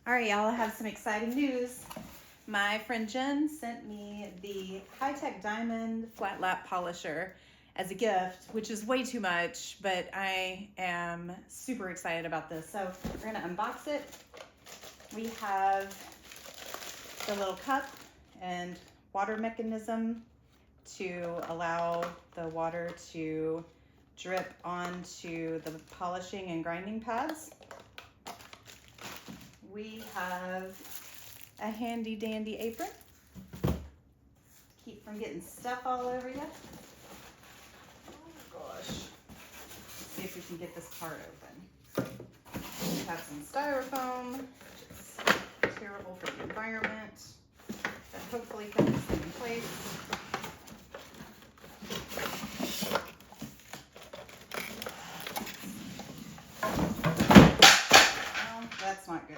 All right, y'all, I have some exciting news. My friend Jen sent me the high-tech diamond flat lap polisher as a gift, which is way too much, but I am super excited about this. So we're gonna unbox it. We have the little cup and water mechanism to allow the water to drip onto the polishing and grinding pads. We have a handy dandy apron to keep from getting stuff all over you. Oh gosh. Let's see if we can get this part open. We have some styrofoam, which is terrible for the environment, but hopefully put this thing in place. Well, that's not good.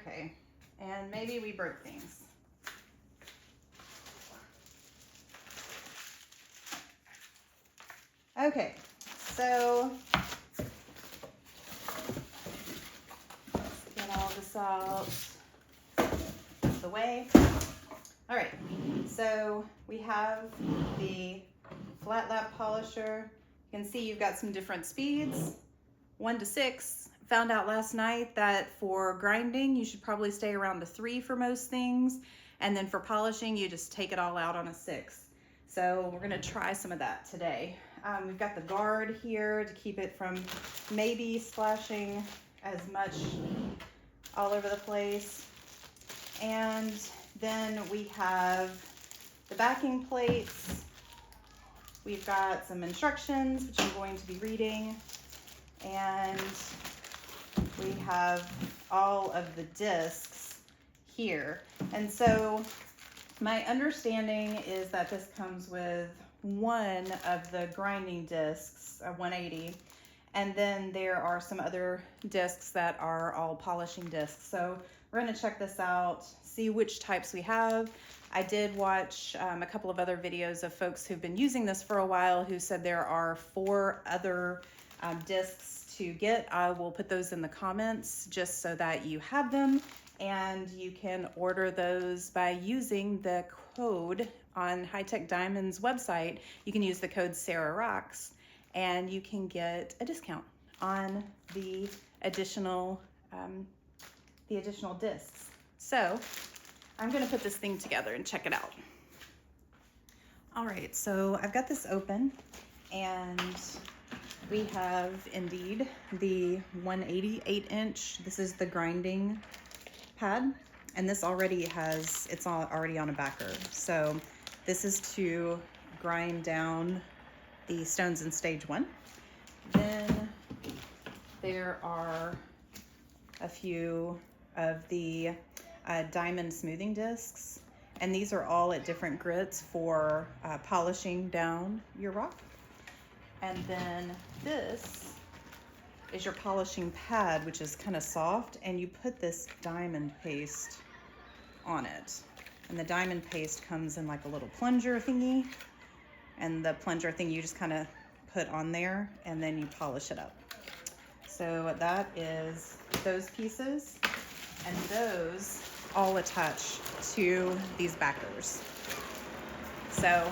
Okay, and maybe we broke things. Okay, so let's get all this out of the way. All right, so we have the flat lap polisher. You can see you've got some different speeds, 1 to 6. Found out last night that for grinding, you should probably stay around a 3 for most things. And then for polishing, you just take it all out on a 6. So we're gonna try some of that today. We've got the guard here to keep it from maybe splashing as much all over the place. And then we have the backing plates. We've got some instructions, which I'm going to be reading. And we have all of the discs here. And so my understanding is that this comes with one of the grinding discs, a 180, and then there are some other discs that are all polishing discs. So we're gonna check this out, see which types we have. I did watch a couple of other videos of folks who've been using this for a while who said there are 4 other discs to get. I will put those in the comments just so that you have them, and you can order those by using the code on High-Tech Diamond's website. You can use the code Sarah Rocks and you can get a discount on the additional discs. So I'm gonna put this thing together and check it out. All right, so I've got this open and we have indeed the 188-inch. This is the grinding pad, and this already has, it's already on a backer. So this is to grind down the stones in stage 1. Then there are a few of the diamond smoothing discs, and these are all at different grits for polishing down your rock. And then this is your polishing pad, which is kind of soft, and you put this diamond paste on it. And the diamond paste comes in like a little plunger thingy, and the plunger thing you just kind of put on there, and then you polish it up. So that is those pieces, and those all attach to these backers. So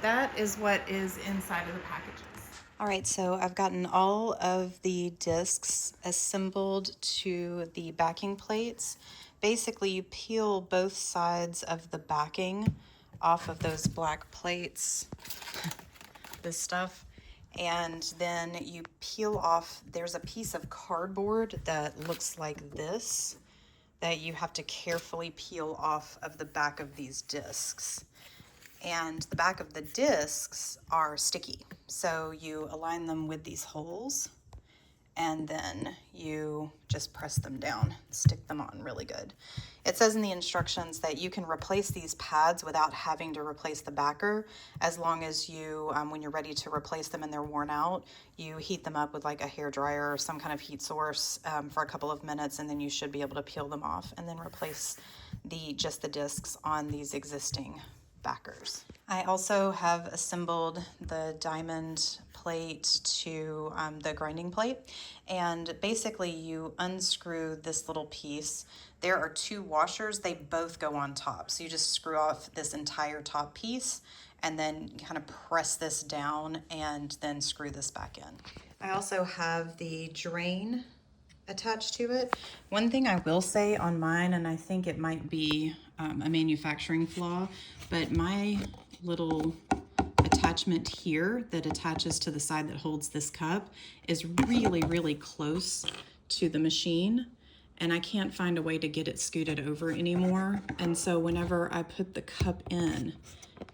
that is what is inside of the packages. All right, so I've gotten all of the discs assembled to the backing plates. Basically, you peel both sides of the backing off of those black plates, this stuff, and then you peel off, there's a piece of cardboard that looks like this that you have to carefully peel off of the back of these discs. And the back of the discs are sticky. So you align them with these holes, and then you just press them down, stick them on really good. It says in the instructions that you can replace these pads without having to replace the backer, as long as you, when you're ready to replace them and they're worn out, you heat them up with like a hair dryer or some kind of heat source for a couple of minutes, and then you should be able to peel them off and then replace just the discs on these existing backers. I also have assembled the diamond plate to the grinding plate, and basically you unscrew this little piece. There are 2 washers, they both go on top. So you just screw off this entire top piece and then kind of press this down and then screw this back in. I also have the drain attached to it. One thing I will say on mine, and I think it might be a manufacturing flaw, but my little attachment here that attaches to the side that holds this cup is really close to the machine, and I can't find a way to get it scooted over anymore. And so whenever I put the cup in,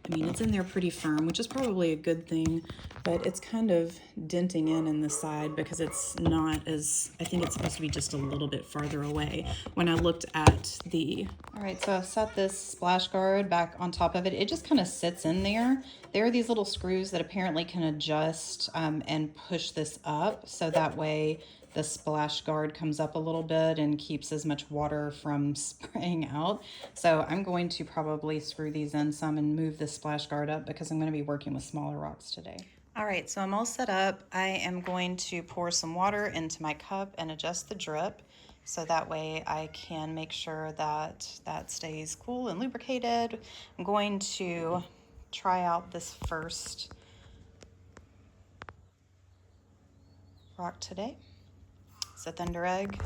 I mean, it's in there pretty firm, which is probably a good thing, but it's kind of denting in the side because it's not as, I think it's supposed to be just a little bit farther away when I looked at the... All right, so I've set this splash guard back on top of it. It just kind of sits in there. There are these little screws that apparently can adjust and push this up, so that way the splash guard comes up a little bit and keeps as much water from spraying out. So I'm going to probably screw these in some and move this splash guard up because I'm going to be working with smaller rocks today. All right, so I'm all set up. I am going to pour some water into my cup and adjust the drip, so that way I can make sure that that stays cool and lubricated. I'm going to try out this first rock today. It's a thunderegg.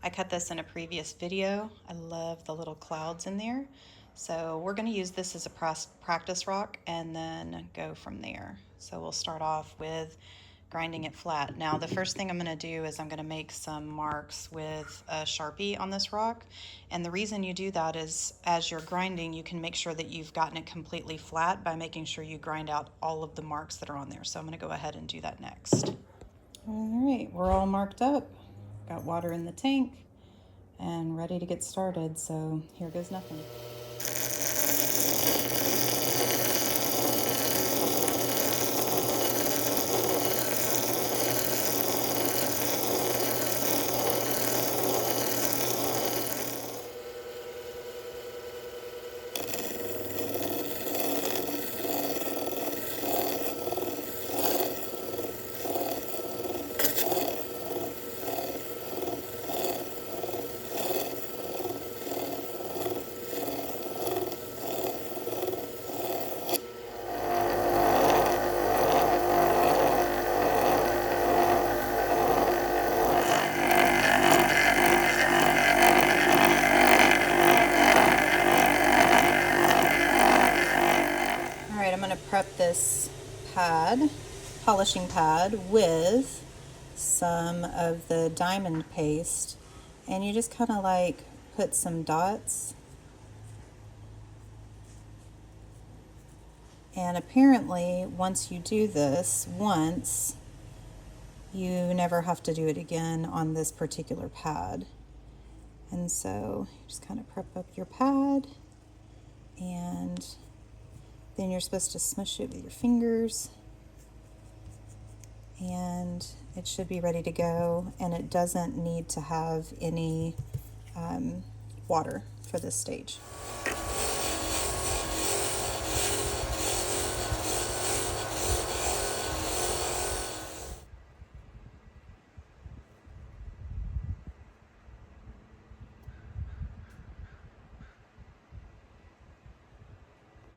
I cut this in a previous video. I love the little clouds in there. So we're going to use this as a practice rock and then go from there. So we'll start off with grinding it flat. Now the first thing I'm going to do is I'm going to make some marks with a Sharpie on this rock. And the reason you do that is as you're grinding, you can make sure that you've gotten it completely flat by making sure you grind out all of the marks that are on there. So I'm going to go ahead and do that next. All right, we're all marked up. Got water in the tank and ready to get started, so here goes nothing. Prep this pad, polishing pad, with some of the diamond paste, and you just kind of like put some dots, and apparently once you do this once, you never have to do it again on this particular pad. And so you just kind of prep up your pad, and then you're supposed to smush it with your fingers, and it should be ready to go, and it doesn't need to have any water for this stage.